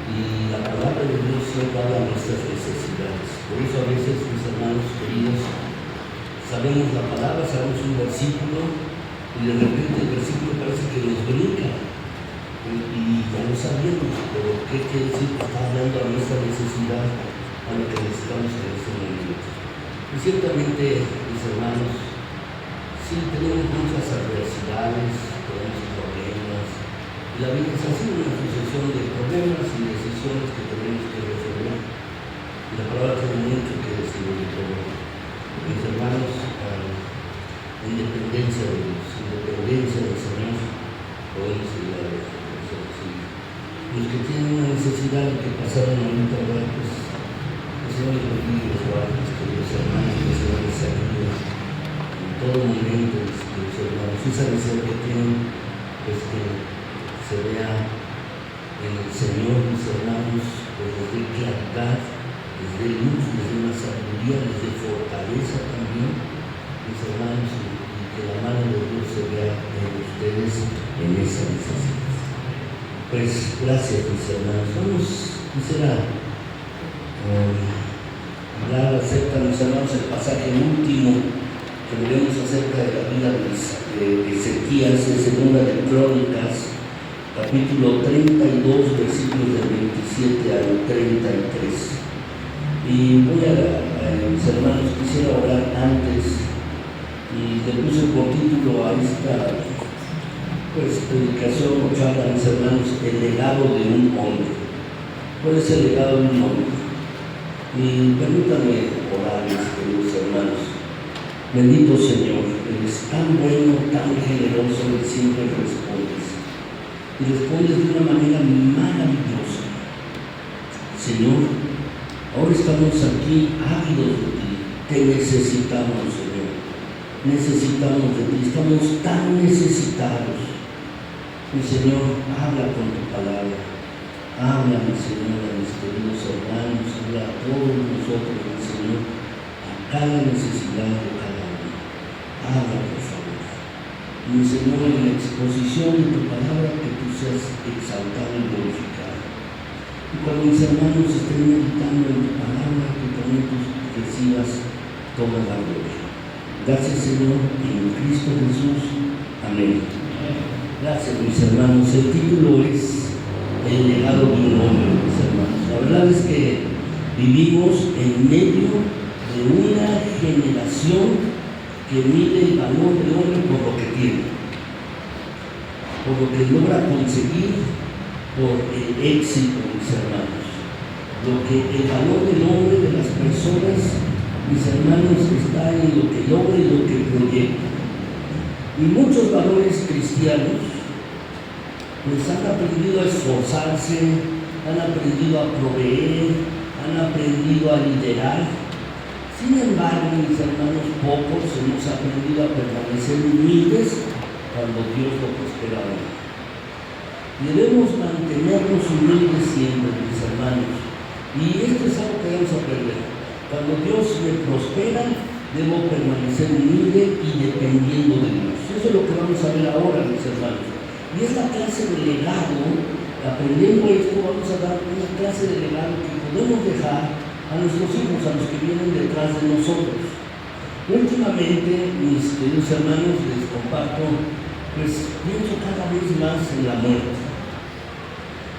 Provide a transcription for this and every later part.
y la palabra de Dios siempre habla de nuestras necesidades. Por eso a veces, mis hermanos queridos, sabemos la palabra, sabemos un versículo y de repente el versículo parece que nos brinca y ya lo sabemos, pero ¿qué quiere decir? Está hablando a nuestra necesidad, a lo que necesitamos en este momento. Y ciertamente, mis hermanos, sí tenemos muchas adversidades, tenemos problemas, y la vida es así, una sucesión de problemas y decisiones que tenemos que resolver. Y la palabra tiene mucho que decir de todo. Mis hermanos, independencia de Dios, independencia del Señor, podemos ir a Dios. Los que tienen una necesidad de que pasaron ahorita, pues el Señor les bendiga, los guardes, queridos hermanos, que el Señor les ayude en todo momento, queridos hermanos. Esa necesidad que tienen, pues que se vea en el Señor, mis hermanos, pues les dé claridad, les dé luz, les dé una sabiduría, les dé fortaleza también, mis hermanos, y que la mano de Dios se vea en ustedes en esa necesidad. Pues gracias, mis hermanos. Quisiera hablar acerca, mis hermanos, el pasaje último que veremos acerca de la vida de Ezequías en Segunda de Crónicas, capítulo 32, versículos del 27 al 33. Y voy mis hermanos, quisiera orar antes y le puse por título a esta predicación o charla, mis hermanos, el legado de un hombre. ¿Cuál es el legado de un hombre? Y permítanme orar, mis queridos hermanos. Bendito Señor, eres tan bueno, tan generoso, que siempre respondes. Y respondes de una manera maravillosa. Señor, ahora estamos aquí ávidos de ti, te necesitamos, Señor. Necesitamos de ti, estamos tan necesitados. Mi Señor, habla con tu palabra. Habla, mi Señor, a mis queridos hermanos, habla a todos nosotros, mi Señor, a cada necesidad de cada uno. Habla, por favor. Mi Señor, en la exposición de tu palabra, que tú seas exaltado y glorificado. Y cuando mis hermanos estén meditando en tu palabra, que también tú recibas toda la gloria. Gracias, Señor, en Cristo Jesús. Amén. Gracias, mis hermanos. El título es El legado de un hombre, mis hermanos. La verdad es que vivimos en medio de una generación que mide el valor del hombre por lo que tiene, por lo que logra conseguir, por el éxito, mis hermanos. El valor del hombre, de las personas, mis hermanos, está en lo que logra y lo que proyecta. Y muchos valores cristianos pues han aprendido a esforzarse, han aprendido a proveer, han aprendido a liderar. Sin embargo, mis hermanos, pocos hemos aprendido a permanecer humildes cuando Dios lo prospera. Debemos mantenernos humildes siempre, mis hermanos. Y esto es algo que debemos aprender. Cuando Dios me prospera, debo permanecer humilde y dependiendo de Dios. Eso es lo que vamos a ver ahora, mis hermanos. Y esta clase de legado, aprendiendo esto, vamos a dar una clase de legado que podemos dejar a nuestros hijos, a los que vienen detrás de nosotros. Últimamente, mis queridos hermanos, les comparto, pues pienso cada vez más en la muerte.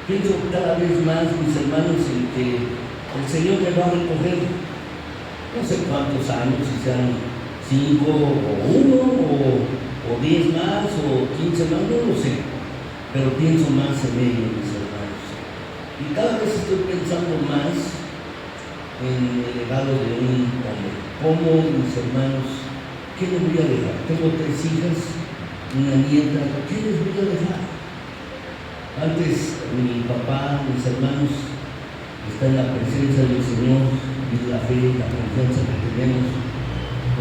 Pienso cada vez más, mis hermanos, en que el Señor me va a recoger. No sé cuántos años, si sean 5 o 1 o 10 más o 15 más, no lo sé, pero pienso más en ello, mis hermanos. Y cada vez estoy pensando más en el legado de un hombre. ¿Cómo, mis hermanos, qué les voy a dejar? Tengo 3 hijas, una nieta, ¿qué les voy a dejar? Antes, mi papá, mis hermanos, está en la presencia del Señor, y la fe, la confianza que tenemos.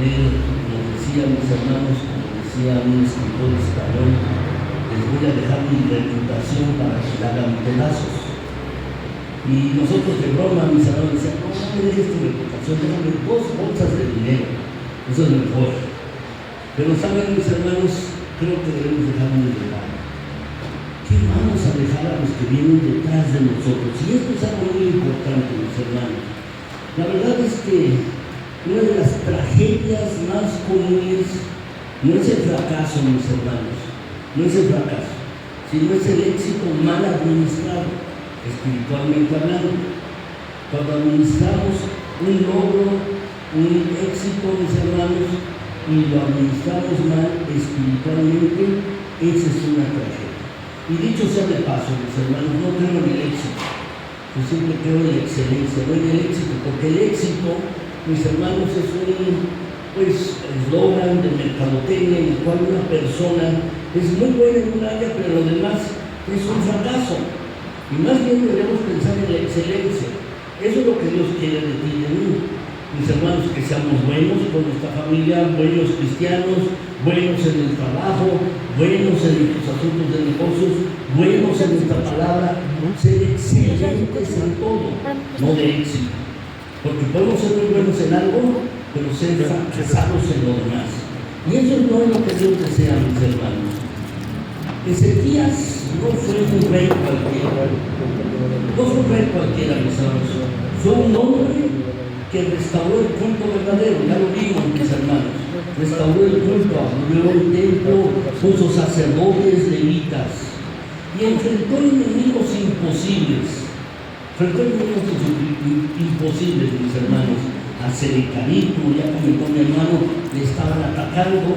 Él nos decía, mis hermanos, como decía un escritor español, les voy a dejar mi reputación para que la hagan pedazos. Y nosotros de broma, mis hermanos, decían, no me dejes tu reputación, déjame 2 bolsas de dinero, eso es mejor. Pero saben, mis hermanos, creo que debemos dejar un legado. ¿Qué vamos a dejar a los que vienen detrás de nosotros. Y esto es algo muy importante, mis hermanos. La verdad es que una de las tragedias más comunes no es el fracaso, mis hermanos, no es el fracaso, sino es el éxito mal administrado, espiritualmente hablando. Cuando administramos un logro, un éxito, mis hermanos, y lo administramos mal espiritualmente, esa es una tragedia. Y dicho sea de paso, mis hermanos, no creo en el éxito, yo siempre creo en la excelencia, no en el éxito, porque el éxito, mis hermanos, es un eslogan de mercadotecnia en el cual una persona es muy buena en un área, pero lo demás es un fracaso. Y más bien debemos pensar en la excelencia. Eso es lo que Dios quiere de ti y de mí. Mis hermanos, que seamos buenos con nuestra familia, buenos cristianos, buenos en el trabajo, buenos en nuestros asuntos de negocios, buenos en nuestra palabra, ser excelentes en todo, no de éxito. Porque podemos ser muy buenos en algo, pero ser fracasados en lo demás. Y eso no es lo que Dios desea, mis hermanos. Ezequías no fue un rey cualquiera. No fue un rey cualquiera, mis hermanos. Fue un hombre que restauró el culto verdadero, ya lo vimos, mis hermanos. Restauró el culto, abrió el templo, puso sacerdotes, levitas y enfrentó enemigos imposibles. Imposibles, mis hermanos. A Sedecarí, como ya comentó mi hermano, le estaban atacando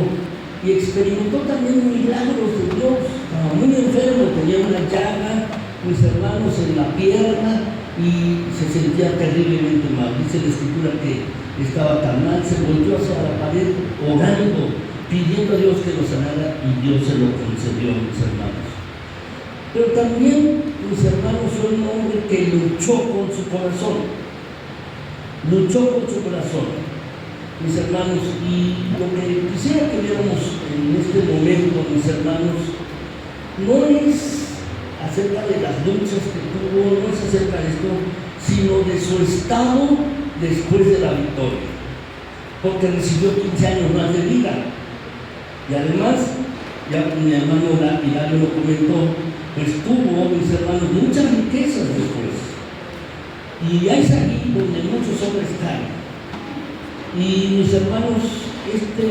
y experimentó también milagros de Dios. Estaba muy enfermo, tenía una llaga, mis hermanos, en la pierna y se sentía terriblemente mal. Dice la Escritura que estaba tan mal, se volvió hacia la pared orando, pidiendo a Dios que lo sanara y Dios se lo concedió, mis hermanos. Pero también, mis hermanos, fue un hombre que luchó con su corazón. Luchó con su corazón, mis hermanos, y lo que quisiera que viéramos en este momento, mis hermanos, no es acerca de las luchas que tuvo, no es acerca de esto, sino de su estado después de la victoria, porque recibió 15 años más de vida, y además, ya mi hermano Hilario lo comentó, pues tuvo, mis hermanos, muchas riquezas después. Y es allí donde muchos hombres caen. Y mis hermanos, esta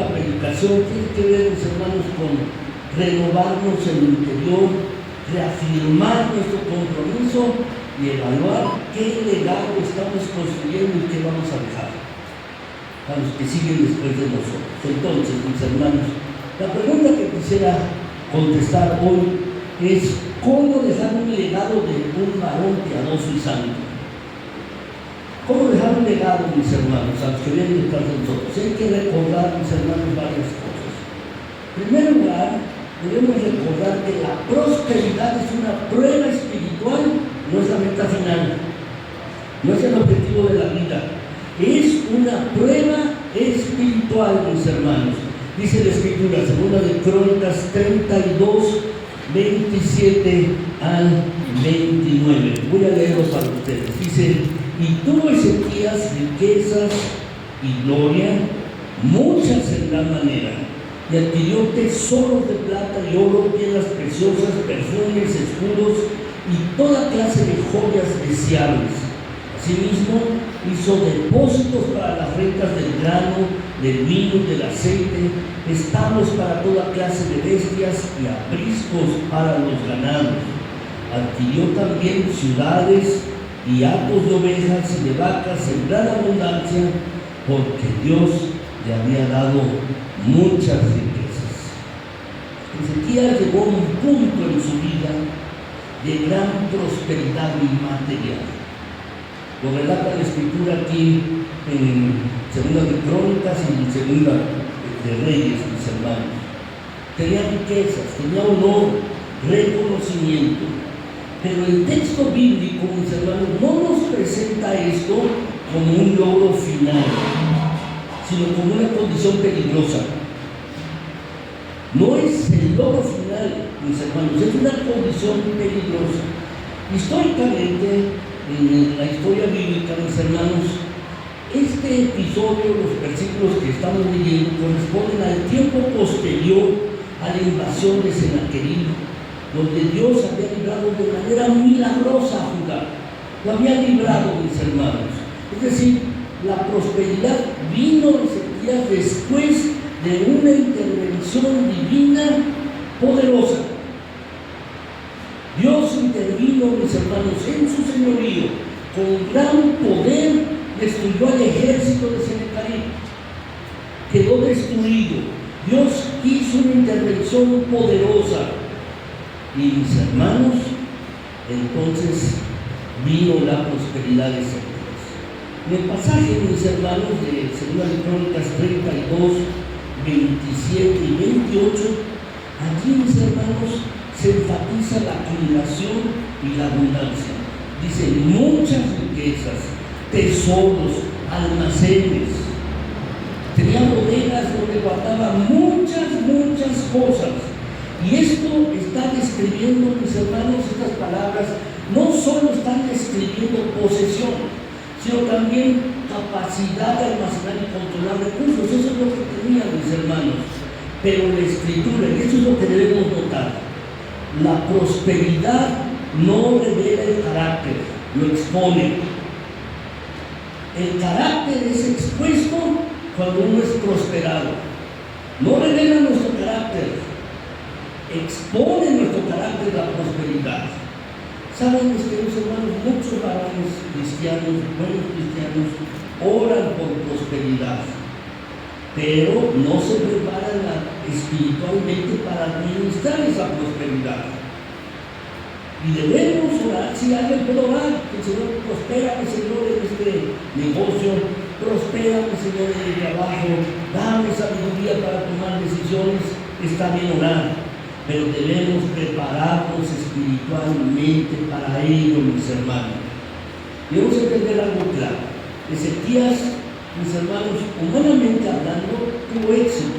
predicación tiene que ver, mis hermanos, con renovarnos en el interior, reafirmar nuestro compromiso y evaluar qué legado estamos construyendo y qué vamos a dejar a los que siguen después de nosotros. Entonces, mis hermanos, la pregunta que quisiera contestar hoy es: ¿cómo dejar un legado de un varón piadoso y santo? ¿Cómo dejar un legado, mis hermanos, a los que vienen detrás de nosotros? Hay que recordar, mis hermanos, varias cosas. En primer lugar, debemos recordar que la prosperidad es una prueba espiritual, no es la meta final, no es el objetivo de la vida, es una prueba espiritual, mis hermanos. Dice la Escritura, segunda de Crónicas 32, 27 al 29. Voy a leerlo para ustedes. Dice: y tuvo Ezequías riquezas y gloria, muchas en gran manera, y adquirió tesoros de plata y oro, piedras preciosas, perfumes, escudos y toda clase de joyas deseables. Asimismo, hizo depósitos para las rentas del grano, del vino y del aceite, establos para toda clase de bestias y apriscos para los ganados. Adquirió también ciudades y hatos de ovejas y de vacas en gran abundancia, porque Dios le había dado muchas riquezas. Ezequías llegó a un punto en su vida de gran prosperidad material. Lo relata la Escritura aquí en segunda de Crónicas y en segunda de Reyes, mis hermanos. Tenía riquezas, tenía honor, reconocimiento. Pero el texto bíblico, mis hermanos, no nos presenta esto como un logro final, sino como una condición peligrosa. No es el logro final, mis hermanos, es una condición peligrosa. Históricamente, en la historia bíblica, mis hermanos, este episodio, los versículos que estamos leyendo, corresponden al tiempo posterior a la invasión de Sennacherib donde Dios había librado de manera milagrosa a Judá. Lo había librado, mis hermanos. Es decir, la prosperidad vino, Ezequías, después de una intervención divina poderosa. Dios intervino, mis hermanos, en su señorío, con gran poder destruyó al ejército de Sennacherib. Quedó destruido. Dios hizo una intervención poderosa. Y mis hermanos, entonces vino la prosperidad de Ezequías. En el pasaje, mis hermanos, de 2 Crónicas 32, 27 y 28, allí, mis hermanos, se enfatiza la acumulación y la abundancia. Dice, muchas riquezas, tesoros, almacenes. Tenía bodegas donde guardaba muchas cosas. Y esto está describiendo, mis hermanos, estas palabras, no solo están describiendo posesión, sino también capacidad de almacenar y controlar recursos. Eso es lo que tenían, mis hermanos. Pero la Escritura, y eso es lo que debemos notar, la prosperidad no revela el carácter, lo expone. El carácter es expuesto cuando uno es prosperado. No revela nuestro carácter, expone nuestro carácter la prosperidad. Saben, mis queridos hermanos, muchos varones cristianos, buenos cristianos, oran por prosperidad, pero no se preparan espiritualmente para administrar esa prosperidad. Y debemos orar. Si alguien puede orar, que el Señor prospérame, Señor, en este negocio, prospérame, Señor, en el trabajo, dame sabiduría para tomar decisiones, está bien orar. Pero debemos prepararnos espiritualmente para ello, mis hermanos. Debemos entender algo claro. Ezequías, mis hermanos, humanamente hablando, tuvo éxito.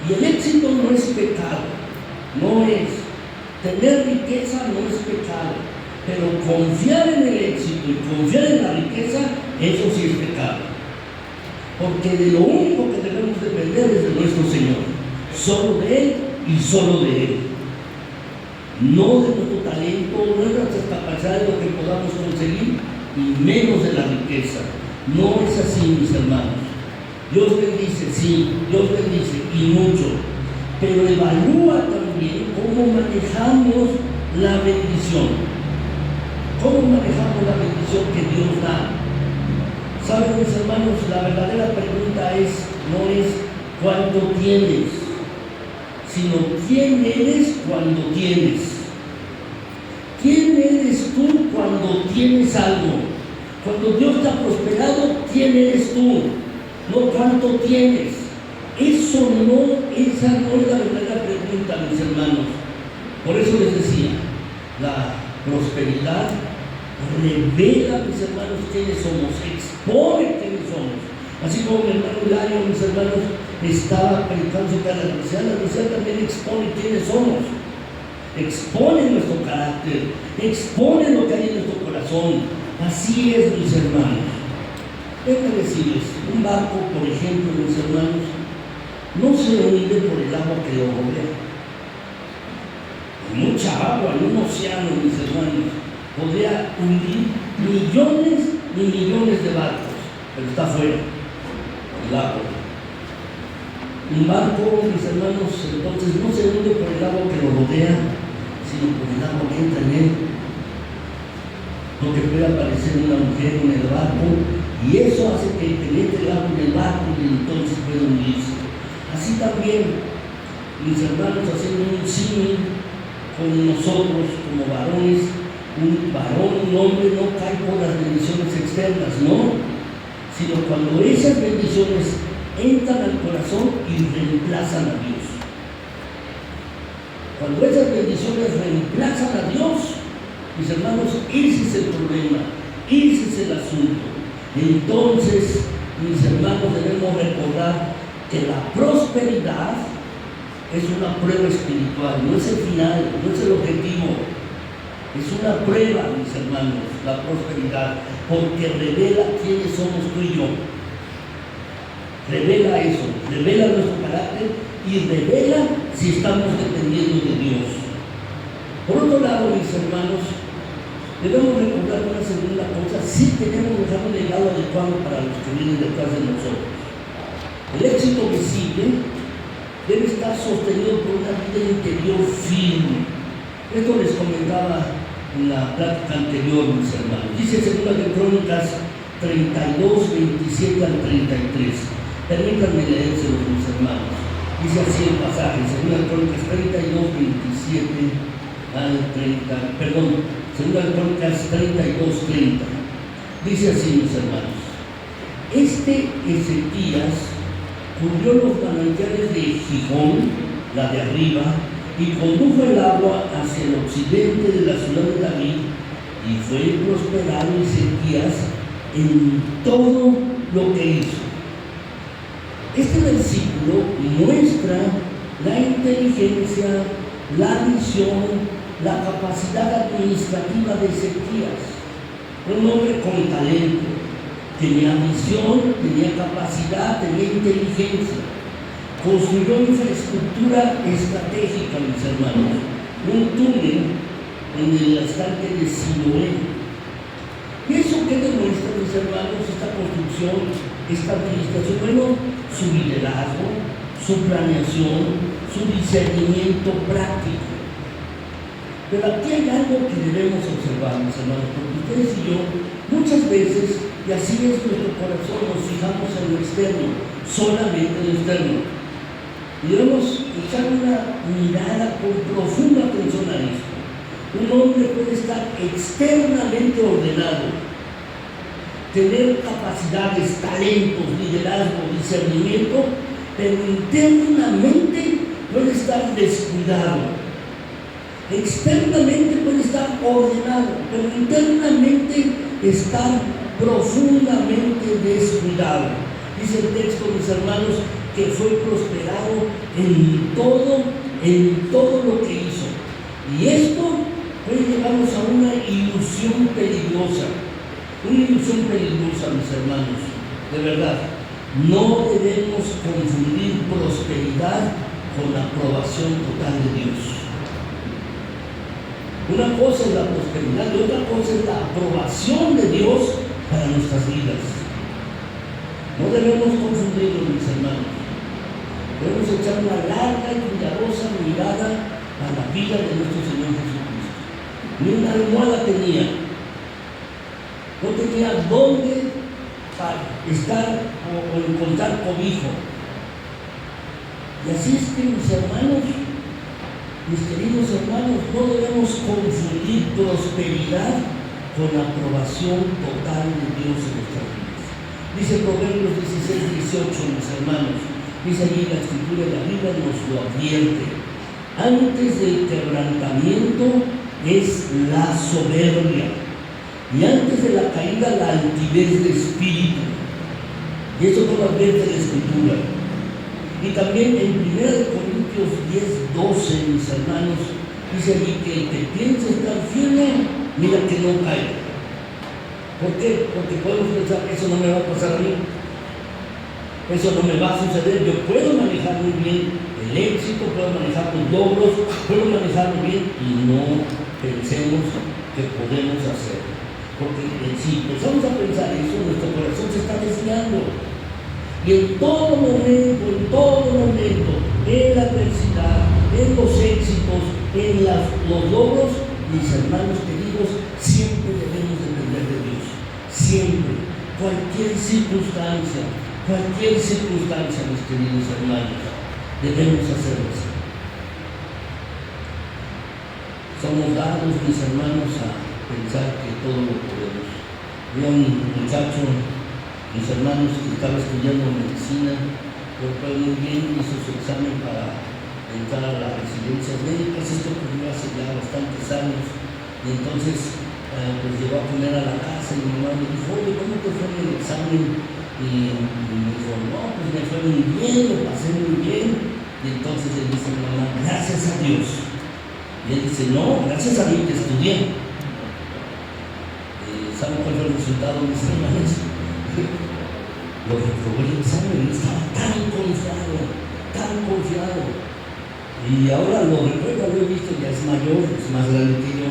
Y el éxito no es pecado, no es. Tener riqueza no es pecado. Pero confiar en el éxito y confiar en la riqueza, eso sí es pecado. Porque de lo único que debemos depender es de nuestro Señor. Solo de Él y solo de Él. No de nuestro talento, no de nuestras capacidades, de lo que podamos conseguir, y menos de la riqueza. No es así, mis hermanos. Dios bendice, sí, Dios bendice, y mucho. Pero evalúa también cómo manejamos la bendición. ¿Cómo manejamos la bendición que Dios da? Saben, mis hermanos, la verdadera pregunta no es cuánto tienes, sino quién eres cuando tienes. ¿Quién eres tú cuando tienes algo? Cuando Dios te ha prosperado, ¿quién eres tú? No cuánto tienes. Esa no es la verdadera pregunta, mis hermanos. Por eso les decía, la prosperidad revela, mis hermanos, quiénes somos, expone quiénes somos. Así como mi hermano Hilario, mis hermanos, estaba predicando sobre la universidad también expone quiénes somos, expone nuestro carácter, expone lo que hay en nuestro corazón. Así es, mis hermanos. Déjenme decirles, un barco, por ejemplo, mis hermanos, no se hunde por el agua que lo rodea. Hay mucha agua en un océano, mis hermanos, podría hundir millones y millones de barcos, pero está fuera del agua. Un barco, mis hermanos, entonces no se hunde por el agua que lo rodea, sino por el agua que entra en él. Lo que puede aparecer un agujero en el barco, y eso hace que penetre el agua en el barco y entonces puede hundirse. Así también, mis hermanos, haciendo un símil con nosotros como varones, un varón, un hombre no cae por las bendiciones externas, no, sino cuando esas bendiciones entran al corazón y reemplazan a Dios. Cuando esas bendiciones reemplazan a Dios, mis hermanos, ese es el problema, ese es el asunto. Entonces, mis hermanos, debemos recordar que la prosperidad es una prueba espiritual, no es el final, no es el objetivo. Es una prueba, mis hermanos, la prosperidad, porque revela quiénes somos tú y yo. Revela eso, revela nuestro carácter y revela si estamos dependiendo de Dios. mis hermanos, debemos recordar una segunda cosa: sí tenemos que dejar un legado adecuado para los que vienen detrás de nosotros. El éxito visible debe estar sostenido por una vida interior firme. Esto les comentaba en la plática anterior, mis hermanos. Dice 2 de Crónicas 32, 27 al 33. Permítanme leérselos, mis hermanos. Dice así el pasaje, 2 de Crónicas 32, 27 al 30, perdón, 2 de Crónicas 32, 30. Dice así, mis hermanos: este Ezequías cubrió los manantiales de Gijón, la de arriba, y condujo el agua hacia el occidente de la ciudad de David, y fue prosperado Ezequías en todo lo que hizo. Este versículo muestra la inteligencia, la visión, la capacidad administrativa de Ezequías. Un hombre con talento. Tenía visión, tenía capacidad, tenía inteligencia. Construyó infraestructura estratégica, mis hermanos. Un túnel en el estanque de Siloé. ¿Y eso qué demuestra, mis hermanos, esta construcción, esta administración? Bueno, su liderazgo, su planeación, su discernimiento práctico. Pero aquí hay algo que debemos observar, mis hermanos, porque ustedes y yo muchas veces, y así es nuestro corazón, nos fijamos en lo externo, solamente en lo externo. Y debemos echar una mirada con profunda atención a esto. Un hombre puede estar externamente ordenado, tener capacidades, talentos, liderazgo, discernimiento, pero internamente puede estar descuidado. Externamente puede estar ordenado, pero internamente estar profundamente descuidado. Dice el texto, mis hermanos, que fue prosperado en todo lo que hizo. Y esto puede llevarnos a una ilusión peligrosa. Una ilusión peligrosa, mis hermanos. De verdad, no debemos confundir prosperidad con la aprobación total de Dios. Una cosa es la prosperidad y otra cosa es la aprobación de Dios para nuestras vidas. No debemos confundirlo, mis hermanos. Debemos echar una larga y cuidadosa mirada a la vida de nuestro Señor Jesucristo. Ni una almohada tenía. No tenía dónde estar o encontrar cobijo. Y así es que, mis hermanos, mis queridos hermanos, no debemos confundir prosperidad con la aprobación total de Dios en nuestras vidas. Dice Proverbios 16, 18, mis hermanos, dice allí la escritura de la Biblia, nos lo advierte: antes del quebrantamiento es la soberbia, y antes de la caída la altivez de espíritu. Y eso no lo advierte la escritura. Y también en 1 Corintios 10, 12, mis hermanos, dice allí que el que piensa estar firme, mira que no caiga. ¿Por qué? Porque podemos pensar, eso no me va a pasar a mí, eso no me va a suceder. Yo puedo manejar muy bien el éxito, puedo manejar los logros, puedo manejarlo bien, y no pensemos que podemos hacerlo. Porque si empezamos a pensar eso, nuestro corazón se está desviando. Y en todo momento, en la adversidad, en los éxitos, en los logros, mis hermanos queridos, siempre debemos depender de Dios. Siempre, cualquier circunstancia, mis queridos hermanos, debemos hacerlo así. Somos dados, mis hermanos, a pensar que todo lo podemos. Vi a un muchacho, mis hermanos, que estaba estudiando medicina, pero fue muy bien, hizo su examen para entrar a las residencias médicas. Esto ocurrió hace ya bastantes años, y entonces pues llegó a poner a la casa, y mi mamá le dijo: oye, ¿cómo te fue en el examen? Y me dijo: no, pues me fue muy bien, lo pasé muy bien. Y entonces le dice a mi mamá: gracias a Dios. Y él dice: no, gracias a Dios que estudié. ¿Saben cuál fue el resultado, mis hermanos? Lo reprobó el examen, estaba tan confiado. Y ahora lo recuerdo, lo he visto, ya es mayor, es más grande que yo,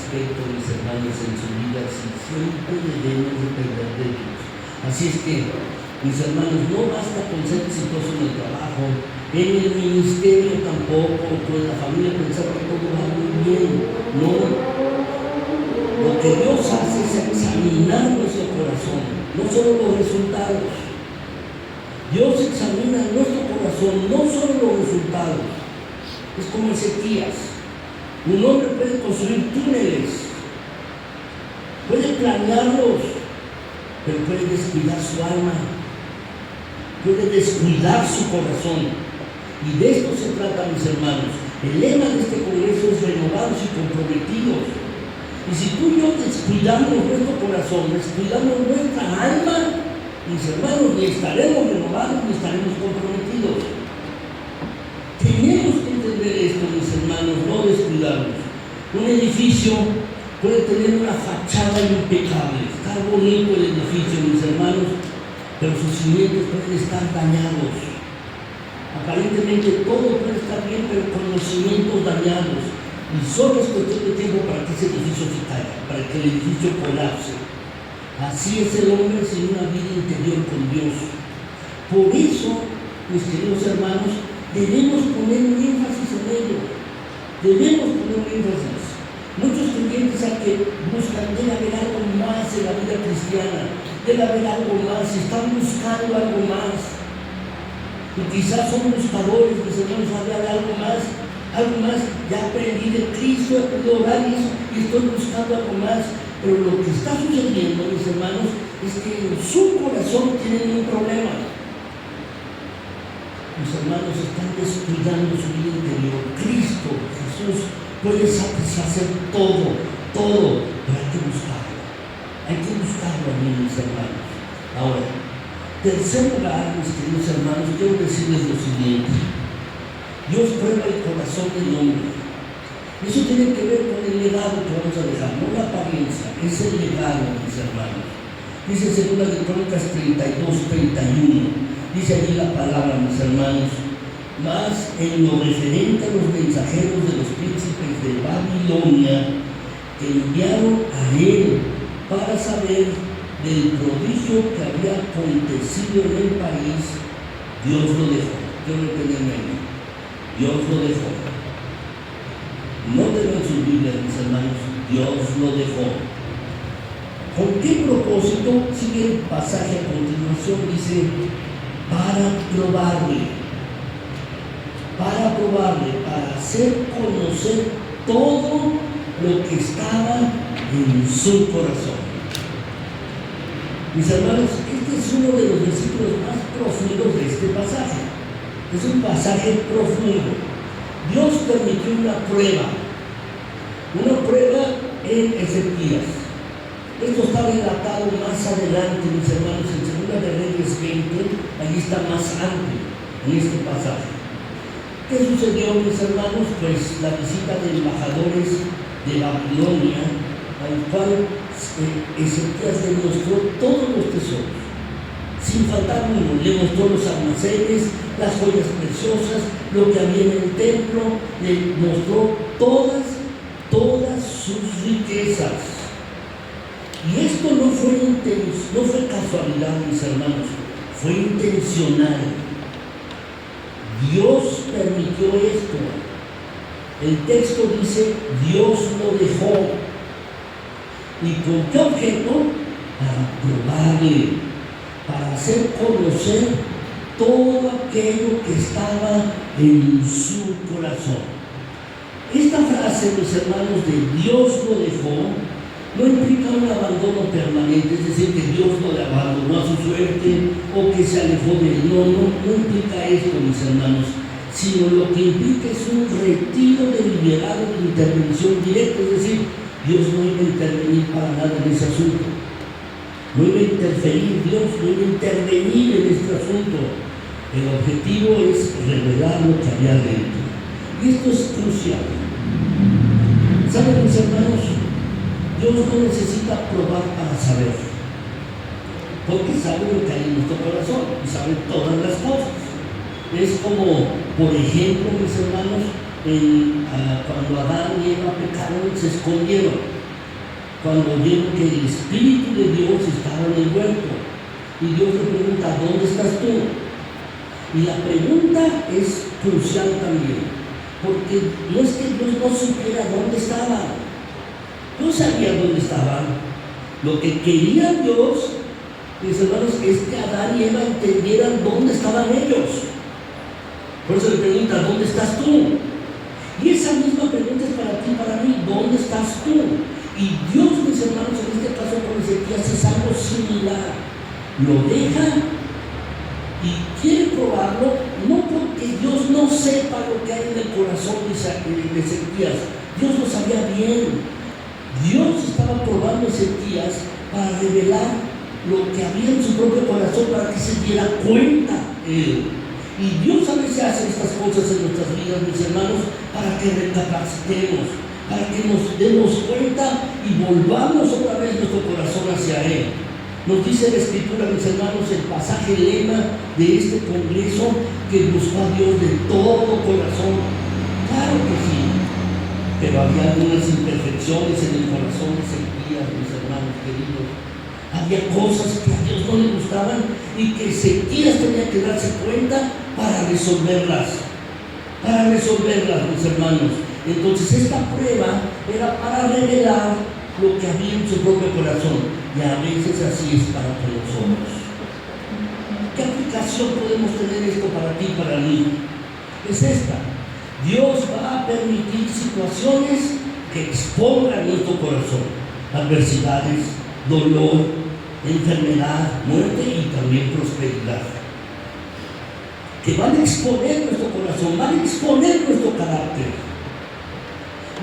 aspectos, mis hermanos, en su vida, si siempre debemos depender de Dios. Así es que, mis hermanos, no basta con ser exitoso en el trabajo, en el ministerio tampoco, con la familia, pensar que todo va muy bien. No. Lo que Dios hace es examinar nuestro corazón, no solo los resultados. Dios examina nuestro corazón, no solo los resultados. Es como Ezequías. Un hombre puede construir túneles, puede planearlos, pero puede descuidar su alma, puede descuidar su corazón. Y de esto se trata, mis hermanos. El lema de este congreso es renovados y comprometidos. Y si tú y yo descuidamos nuestro corazón, descuidamos nuestra alma, mis hermanos, ni estaremos renovados ni estaremos comprometidos. Tenemos que entender esto, mis hermanos, no descuidarnos. Un edificio puede tener una fachada impecable, está bonito el edificio, mis hermanos, pero sus cimientos pueden estar dañados. Aparentemente todo puede estar bien, pero con los cimientos dañados. Y solo es cuestión de tiempo para que ese edificio se caiga, para que el edificio colapse. Así es el hombre sin una vida interior con Dios. Por eso, mis queridos hermanos, debemos poner un énfasis en ello. Debemos poner un énfasis. Muchos creyentes a que buscan, debe haber algo más en la vida cristiana, debe haber algo más, están buscando algo más. Y quizás son buscadores, mis hermanos, haber algo más, ya aprendí de Cristo, he aprendido orar y estoy buscando algo más. Pero lo que está sucediendo, mis hermanos, es que en su corazón tienen un problema. Mis hermanos están descuidando su vida interior. Cristo, Jesús, puede satisfacer todo, pero hay que buscarlo. Hay que buscarlo a mí, mis hermanos. Ahora, tercer lugar, mis queridos hermanos, quiero decirles lo siguiente. Dios prueba el corazón del hombre. Eso tiene que ver con el legado que vamos a dejar, no la apariencia, es el legado, mis hermanos. Dice 2 de Crónicas 32:31, dice allí la palabra, mis hermanos: mas en lo referente a los mensajeros de los príncipes de Babilonia, enviaron a él para saber del prodigio que había acontecido en el país, Dios lo dejó. Quiero retenerme ahí. Dios lo dejó. No tengan sus Biblias, mis hermanos, Dios lo dejó. ¿Con qué propósito? Sigue el pasaje a continuación, dice, para probarle, para hacer conocer todo lo que estaba en su corazón. Mis hermanos, este es uno de los versículos más profundos de este pasaje. Es un pasaje profundo. Dios permitió una prueba en Ezequías. Esto está relatado más adelante, mis hermanos, en 2 de Reyes 20, allí está más amplio en este pasaje. ¿Qué sucedió, mis hermanos? Pues la visita de embajadores de Babilonia, al cual Ezequías le mostró todos los tesoros, sin faltar uno. Le mostró los almacenes, las joyas preciosas, lo que había en el templo, le mostró todas sus riquezas. Y esto no fue casualidad, mis hermanos, fue intencional. Dios permitió esto. El texto dice, Dios lo dejó. ¿Y con qué objeto? Para probarle, para hacer conocer todo aquello que estaba en su corazón. Esta frase, mis hermanos, de Dios lo dejó, no implica un abandono permanente, es decir, que Dios lo abandonó a su suerte o que se alejó de él. No implica esto, mis hermanos, sino lo que implica es un retiro deliberado de intervención directa, es decir, Dios no iba a intervenir para nada en ese asunto. No iba a interferir, Dios no iba a intervenir en este asunto. El objetivo es revelar lo que había dentro. Y esto es crucial. ¿Saben, mis hermanos? Dios no necesita probar para saber, porque sabe lo que hay en nuestro corazón y sabe todas las cosas. Es como, por ejemplo, mis hermanos, cuando Adán y Eva pecaron, se escondieron. cuando oyeron que el Espíritu de Dios estaba en el huerto. Y Dios le pregunta, ¿dónde estás tú? Y la pregunta es crucial también, porque no es que Dios no supiera dónde estaba. Dios sabía dónde estaban. Lo que quería Dios, mis hermanos, es que Adán y Eva entendieran dónde estaban ellos. Por eso le pregunta, ¿dónde estás tú? Y esa misma pregunta es para ti, para mí, ¿dónde estás tú? Y Dios, mis hermanos, en este caso con Ezequías es algo similar. Lo deja y quiere probarlo, no porque Dios no sepa lo que hay en el corazón de Ezequías. Dios lo sabía bien. Dios estaba probando a Ezequías para revelar lo que había en su propio corazón, para que se diera cuenta él. Y Dios a veces hace estas cosas en nuestras vidas, mis hermanos, para que recapacitemos, para que nos demos cuenta y volvamos otra vez nuestro corazón hacia Él. Nos dice la Escritura, mis hermanos, el pasaje lema de este congreso, que buscó a Dios de todo corazón. Claro que sí, pero había algunas imperfecciones en el corazón de Ezequías, mis hermanos queridos. Había cosas que a Dios no le gustaban y que Ezequías tenía que darse cuenta para resolverlas. Mis hermanos. Entonces esta prueba era para revelar lo que había en su propio corazón. Y a veces así es para que nosotros. ¿Qué aplicación podemos tener esto para ti y para mí? Es esta. Dios va a permitir situaciones que expongan nuestro corazón. Adversidades, dolor, enfermedad, muerte y también prosperidad. Que van a exponer nuestro corazón, van a exponer nuestro carácter.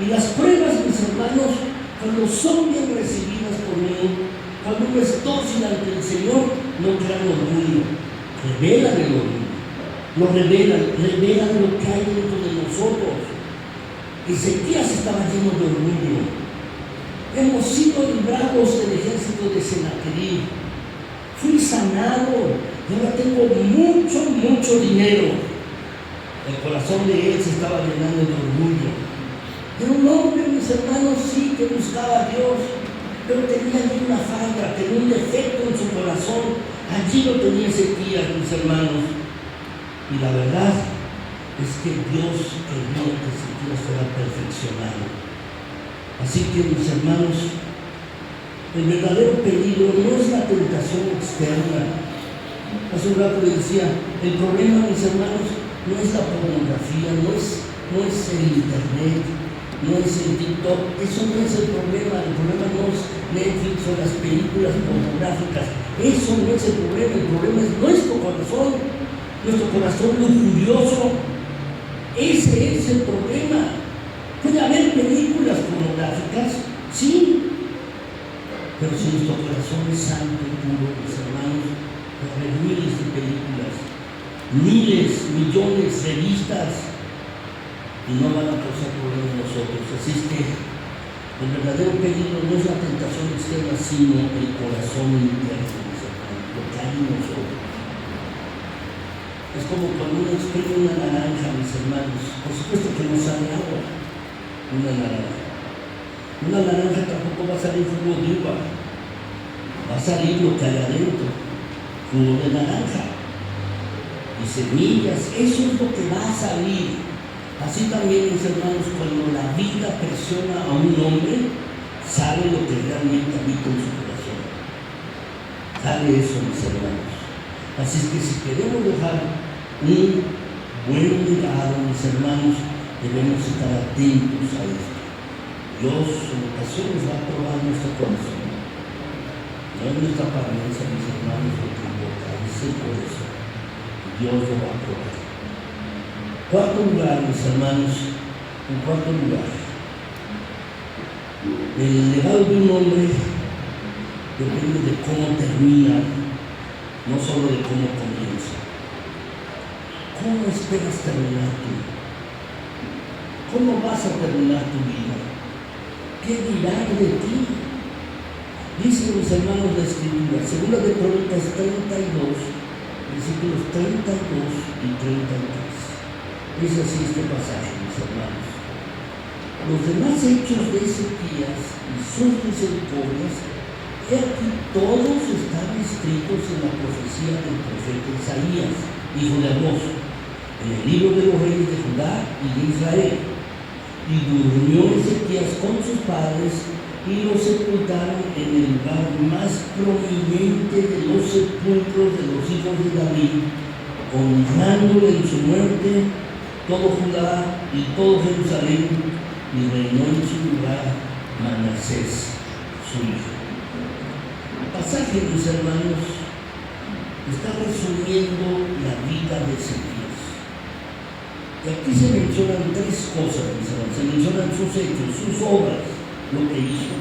Y las pruebas, mis hermanos, cuando son bien recibidas por uno, cuando uno es dócil ante el Señor, no crean orgullo, revelan el orgullo, revelan lo que hay dentro de nosotros. Ezequías estaba lleno de orgullo. Hemos sido librados del ejército de Sennacherib. Fui sanado y ahora tengo mucho dinero. El corazón de él se estaba llenando de orgullo. Era un hombre, mis hermanos, sí, que buscaba a Dios, pero tenía allí una falla, tenía un defecto en su corazón. Allí lo tenía Ezequías, mis hermanos. Y la verdad es que Dios quería que Ezequías fuera perfeccionado. Así que, mis hermanos, el verdadero peligro no es la tentación externa. Hace un rato le decía, el problema, mis hermanos, no es la pornografía, no es el internet, no es el TikTok. Eso no es el problema no es Netflix o las películas pornográficas. Eso no es el problema es nuestro corazón lujurioso. Ese es el problema. Puede haber películas pornográficas, sí, pero si nuestro corazón es santo y puro, mis hermanos, puede haber miles de películas, millones de revistas, y no van a causar problemas en nosotros. Así es que el verdadero peligro no es la tentación externa, sino el corazón interno, mis hermanos, lo que hay en nosotros. Es como cuando uno exprime una naranja, mis hermanos. Por supuesto que no sale agua, una naranja. Una naranja tampoco va a salir jugo de uva, va a salir lo que hay adentro, jugo de naranja y semillas. Eso es lo que va a salir. Así también, mis hermanos, cuando la vida presiona a un hombre, sale lo que realmente habita en su corazón. Sale eso, mis hermanos. Así es que si queremos dejar un buen legado, mis hermanos, debemos estar atentos a esto. Dios en ocasiones va a probar nuestro corazón. No es nuestra apariencia, mis hermanos, lo que importa, es el corazón. Dios lo va a probar. Cuarto lugar, mis hermanos, en cuarto lugar, el legado de un hombre depende de cómo termina, no solo de cómo comienza. ¿Cómo esperas terminar tú? ¿Cómo vas a terminar tu vida? ¿Qué dirán de ti? Dice, mis hermanos, la Escritura, segunda de Crónicas 32, versículos 32 y 33. Dice así este pasaje, mis hermanos. los demás hechos de Ezequías y sus misericordias, he aquí todos están escritos en la profecía del profeta Isaías, hijo de Amós, en el libro de los reyes de Judá y de Israel. Y durmió Ezequías con sus padres y los sepultaron en el lugar más prominente de los sepulcros de los hijos de David, honrándole en su muerte todo Judá y todo Jerusalén, y reinó en su lugar Manasés, su hijo. El pasaje, mis hermanos, está resumiendo la vida de Ezequías. Y aquí se mencionan tres cosas, mis hermanos. Se mencionan sus hechos, sus obras, lo que hizo.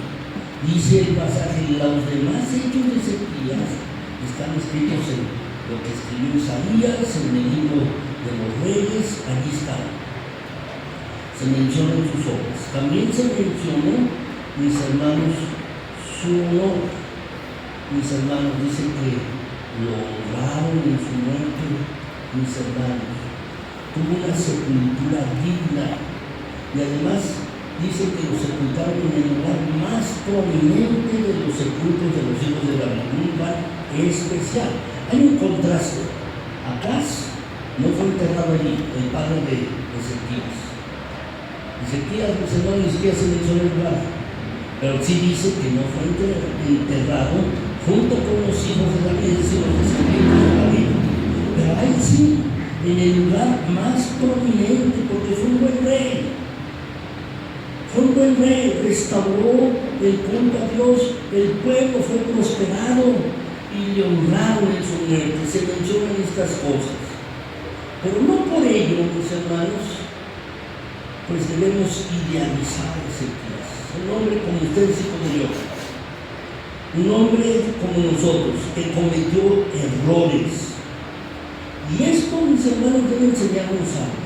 Dice el pasaje, los demás hechos de Ezequías están escritos en lo que escribió Isaías, en el libro de los reyes, allí están. Se mencionan sus obras. También se mencionó, mis hermanos, su honor. Mis hermanos, dicen que lo honraron en su muerte, mis hermanos. Tuvo una sepultura digna. Y además, dicen que lo sepultaron en el lugar más prominente de los sepulcros de los hijos de David, un lugar especial. Hay un contraste. Acaz no fue enterrado allí, el padre de Ezequías. Ezequías, mis hermanos, ni siquiera se menciona el lugar, pero sí dice que no fue enterrado junto con los hijos de David, es decir, los descendientes de David. Pero ahí sí, en el lugar más prominente, porque fue un buen rey. Fue un buen rey, restauró el culto a Dios, el pueblo fue prosperado y le honraron en su muerte. Se mencionan estas cosas. Pero no por ello, mis hermanos, pues debemos idealizar a Ezequías. Un hombre como ustedes, hijos de Dios. Un hombre como nosotros, que cometió errores. Y esto, mis hermanos, debe enseñarnos algo.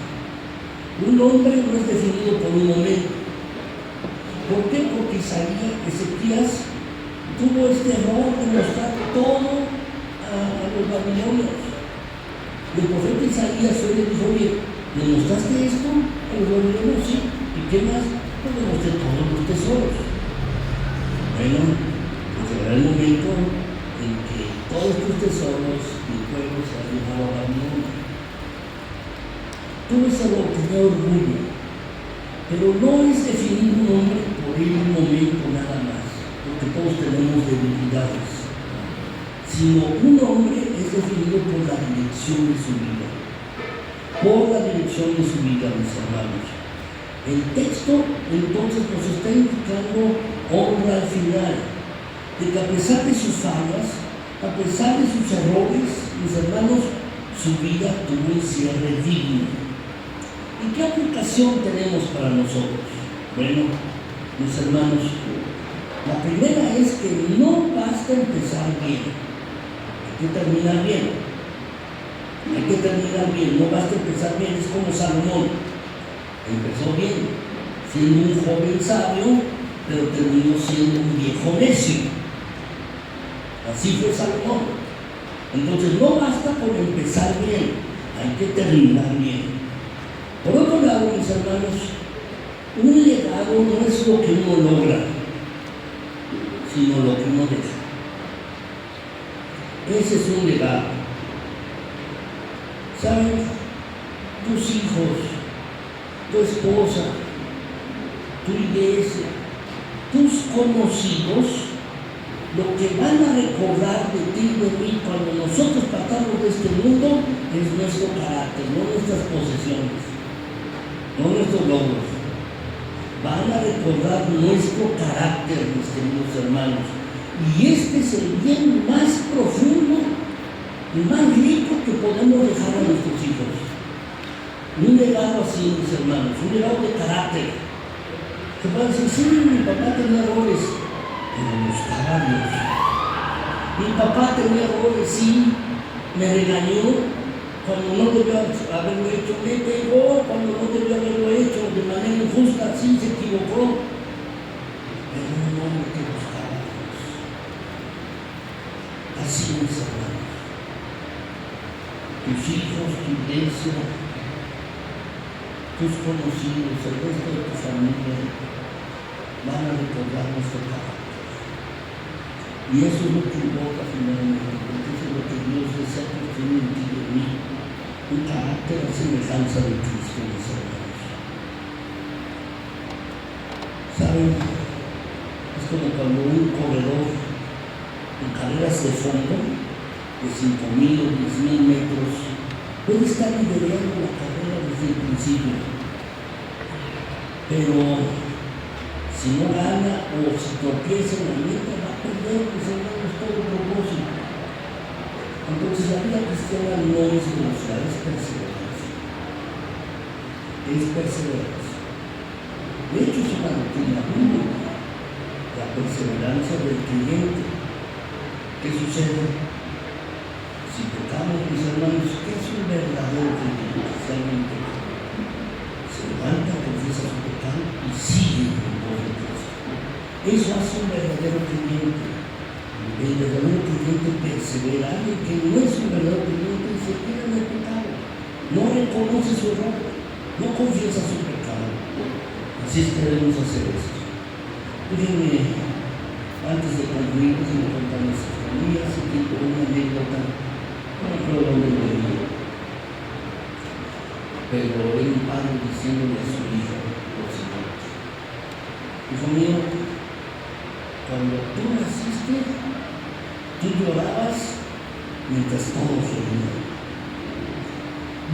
Un hombre no es definido por un momento. ¿Por qué? Porque Ezequías tuvo este error de mostrar todo a los babilonios. El profeta Isaías fue y le dijo, oye, ¿le mostraste esto a los babilonios? Sí. ¿Y qué más? Pues le mostré todos los tesoros. Bueno, pues llegará el momento en que todos tus tesoros, mi pueblo, se han llevado a Babilonia. Tuvo ese error, tenía orgullo. Pero no es definir un hombre por un momento nada más, porque todos tenemos debilidades, sino un hombre es definido por la dirección de su vida, por la dirección de su vida, mis hermanos. El texto entonces nos está indicando honra al final, de que a pesar de sus fallas, a pesar de sus errores, mis hermanos, su vida tuvo un cierre digno. ¿Y qué aplicación tenemos para nosotros? Bueno, mis hermanos, la primera es que no basta empezar bien, hay que terminar bien. Hay que terminar bien, no basta empezar bien, es como Salomón. Empezó bien, siendo un joven sabio, pero terminó siendo un viejo necio. Así fue Salomón. Entonces no basta con empezar bien, hay que terminar bien. Por otro lado, mis hermanos, un legado no es lo que uno logra, sino lo que uno deja. Ese es un legado. ¿Saben? Tus hijos, tu esposa, tu iglesia, tus conocidos, lo que van a recordar de ti y de mí cuando nosotros partamos de este mundo es nuestro carácter, no nuestras posesiones, no nuestros logros. Van a recordar nuestro carácter, mis queridos hermanos. Y este es el bien más profundo y más rico que podemos dejar a nuestros hijos. Un legado así, mis hermanos, un legado de carácter. Que van a decir, sí, mi papá tenía errores, pero buscaba a Dios. Mi papá tenía errores, sí, me regañó cuando no debió haberlo hecho, me pegó cuando no debió haberlo hecho de manera injusta, sí se equivocó. Pero un hombre que buscaba a Dios. Así, mis hermanos. Tus hijos, tu iglesia, tus conocidos, el resto de tu familia van a recordar nuestro carácter. Y eso es lo que importa finalmente, porque eso es lo que Dios desea construir en ti y en mí, un carácter a semejanza de Cristo, mis hermanos. ¿Saben? Es como cuando un corredor en carreras de fondo, de 5,000 o 10,000 metros, puede estar liderando la carrera desde el principio, pero si no gana o si tropieza en la meta, va a perder, mis hermanos, todo el propósito. Entonces la vida cristiana no es velocidad, es perseverancia. Es perseverancia. De hecho, es una doctrina bíblica, la perseverancia del creyente. ¿Qué sucede? Si pecamos, mis hermanos, ¿qué es un verdadero creyente? Si alguien peca, se levanta, confiesa su pecado y sigue en pos de Cristo. Eso hace un verdadero creyente. El verdadero creyente persevera. Alguien que no es un verdadero creyente se queda en el pecado, no reconoce su error, no confiesa su pecado. Así es que debemos hacer esto. Déjenme, antes de concluir, déjenme contar nuestra familia, así que con una anécdota. No me acuerdo dónde lo leí, pero era un padre diciéndole a su hijo lo siguiente: hijo mío, cuando tú naciste, tú llorabas mientras todos reían.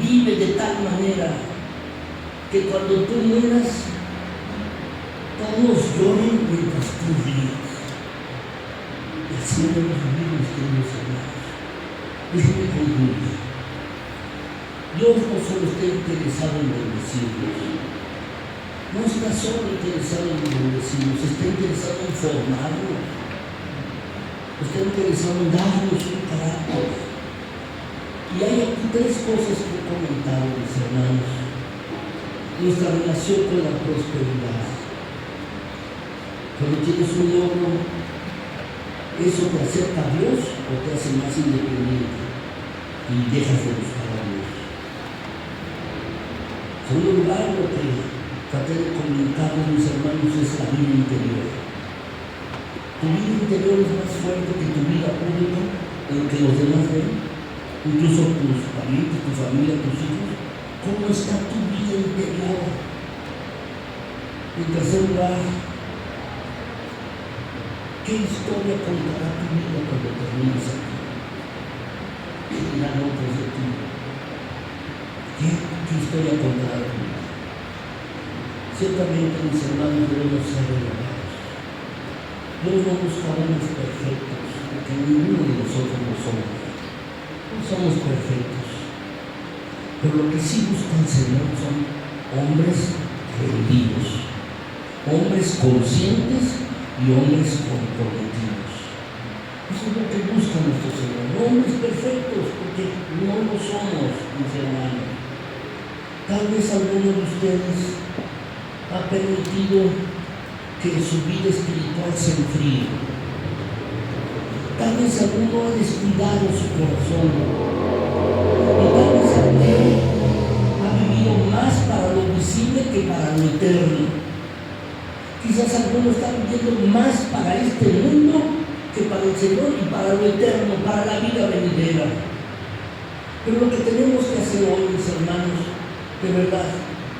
Vive de tal manera que cuando tú mueras, todos lloren mientras tú ríes. Y así debemos vivir, mis queridos hermanos. Déjenme concluir. Dios no solo está interesado en bendecirnos, no está solo interesado en bendecirnos, está interesado en formarnos, está interesado en darnos un carácter. Y hay aquí 3 cosas que he comentado, mis hermanos. Nuestra relación con la prosperidad. Cuando tienes un logro, ¿eso te acerca a Dios o te hace más independiente y dejas de buscar a Dios? En segundo lugar, lo que traté de comunicarles, mis hermanos, es la vida interior. Tu vida interior es más fuerte que tu vida pública, en lo que los demás ven, incluso tus parientes, tu familia, tus hijos. ¿Cómo está tu vida interior? En tercer lugar, ¿qué historia contará tu vida cuando termines aquí? ¿Qué dirán otros de ti? ¿Qué historia contará tu vida? Ciertamente, mis hermanos, debemos ser renovados. Dios no busca hombres perfectos, porque ninguno de nosotros lo somos. No somos perfectos. Pero lo que sí busca el Señor son hombres rendidos, hombres conscientes y hombres comprometidos. Eso es lo que busca nuestro Señor. No hombres perfectos, porque no lo somos, mis hermanos. Tal vez alguno de ustedes ha permitido que su vida espiritual se enfríe. Tal vez alguno ha descuidado su corazón. Y tal vez alguno ha vivido más para lo visible que para lo eterno. Quizás algunos están viviendo más para este mundo que para el Señor y para lo eterno, para la vida venidera. Pero lo que tenemos que hacer hoy, mis hermanos, de verdad,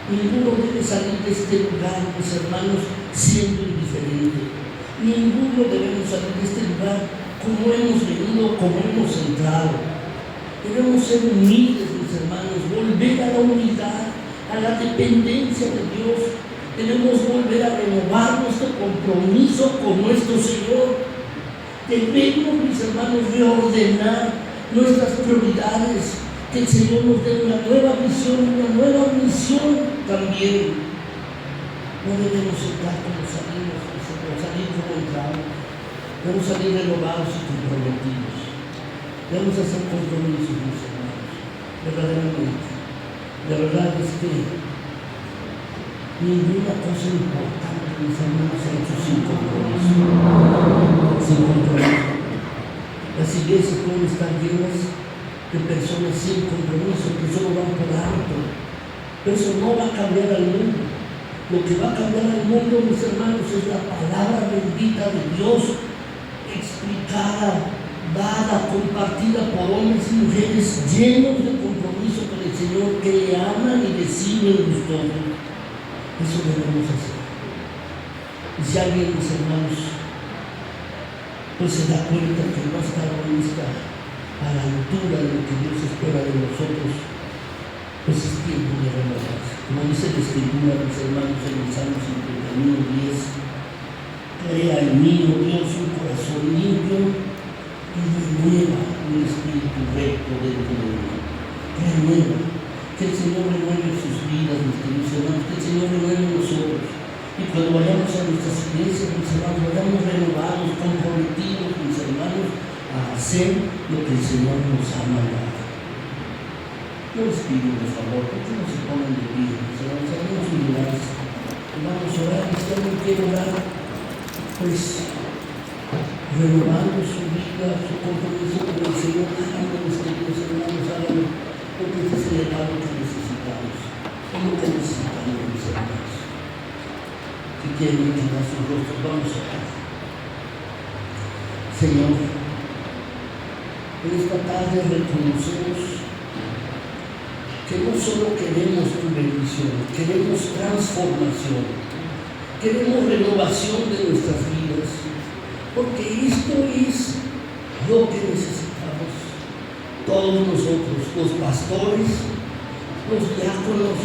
ninguno debe salir de este lugar, mis hermanos, siendo indiferente. Ninguno debemos salir de este lugar como hemos venido, como hemos entrado. Debemos ser humildes, mis hermanos, volver a la humildad, a la dependencia de Dios. Debemos volver a renovar nuestro compromiso con nuestro Señor. Debemos, mis hermanos, reordenar nuestras prioridades. Que el Señor nos dé una nueva visión, una nueva misión también. No debemos entrar como salimos, salir como entramos. Debemos salir renovados y comprometidos. Debemos hacer compromisos, mis hermanos, verdaderamente. La verdad es que ninguna cosa importante, mis hermanos, se ha hecho sin compromiso. Sin compromiso. Las iglesias pueden estar llenas de personas sin compromiso, que solo van por hábito. Eso no va a cambiar al mundo. Lo que va a cambiar al mundo, mis hermanos, es la palabra bendita de Dios, explicada, dada, compartida por hombres y mujeres llenos de compromiso con el Señor, que le aman y le siguen gustando. Eso debemos hacer. Y si alguien, mis hermanos, pues se da cuenta que no está a la altura de lo que Dios espera de nosotros, pues es tiempo de renovarse. Como dice la Escritura, mis hermanos, en el Salmo 51:10, crea en mí, oh Dios, un corazón limpio y renueva un espíritu recto dentro de mí. Renueva. Que el Señor renueve sus vidas, mis queridos hermanos, que el Señor renueve nosotros. Y cuando vayamos a nuestras iglesias, mis hermanos, vayamos renovados, comprometidos, mis hermanos, a hacer lo que el Señor nos ha mandado. Yo les pido, por favor, ¿por qué no se ponen de pie? Mis hermanos, haremos un lugar. Vamos a orar, y si alguien quiere orar, pues renovando su vida, su compromiso con el Señor, háganlo, mis queridos hermanos, háganlo, porque este es el legado que necesitamos. Es lo que necesitamos, mis hermanos. Si quieren inclinar sus rostros, vamos a orar. Señor, en esta tarde reconocemos que no solo queremos tu bendición, queremos transformación, queremos renovación de nuestras vidas, porque esto es lo que necesitamos todos nosotros, los pastores, los diáconos,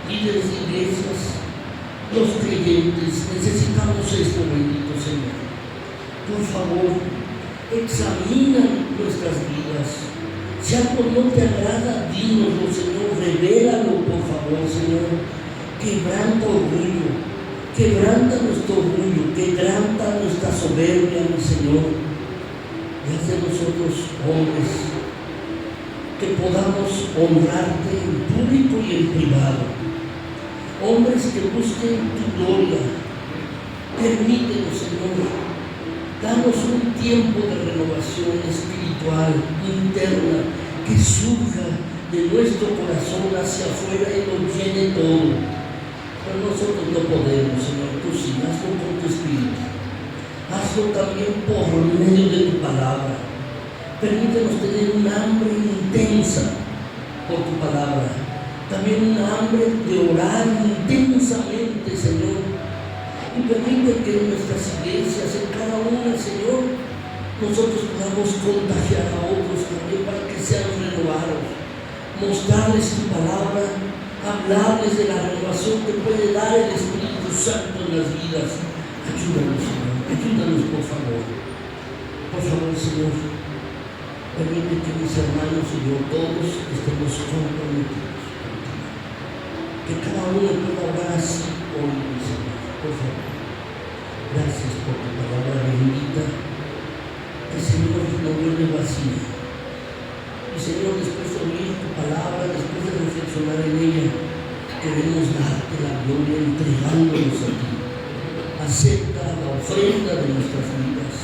líderes de iglesias, los creyentes. Necesitamos esto, bendito Señor. Por favor, examina nuestras vidas. Si algo no te agrada, dínoslo, Señor, revélalo, por favor, Señor. Quebranta orgullo, quebranta nuestro orgullo, quebranta nuestra soberbia, mi Señor. Y haz de nosotros hombres que podamos honrarte en público y en privado. Hombres que busquen tu gloria. Permítenos, Señor. Danos un tiempo de renovación espiritual, interna, que surja de nuestro corazón hacia afuera y lo llene todo. Pero nosotros no podemos, Señor, tú sí, hazlo con tu espíritu. Hazlo también por medio de tu palabra. Permítenos tener un hambre intensa por tu palabra. También un hambre de orar intensamente, Señor. Y permite que en nuestras iglesias, en cada una, Señor, nosotros podamos contagiar a otros también para que sean renovados, mostrarles tu palabra, hablarles de la renovación que puede dar el Espíritu Santo en las vidas. Ayúdanos, Señor, ayúdanos, por favor. Por favor, Señor, permite que mis hermanos y yo todos estemos comprometidos. Que cada uno pueda orar así hoy, mi Señor. Por favor, gracias por tu palabra bendita, que Señor no vuelve vacía. Y Señor, después de oír tu palabra, después de reflexionar en ella, queremos darte la gloria entregándonos a ti. Acepta la ofrenda de nuestras vidas.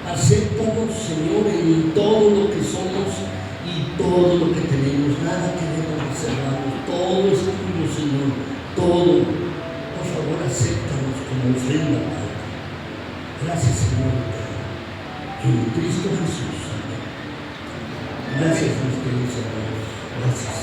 Acéptanos, Señor, en todo lo que somos y todo lo que tenemos. Nada queremos reservarnos. Todo es tuyo, Señor. Todo. Por favor, acéptanos como ofrenda, Padre. Gracias, Señor. En Cristo Jesús. Amén. Gracias, mis queridos hermanos. Gracias.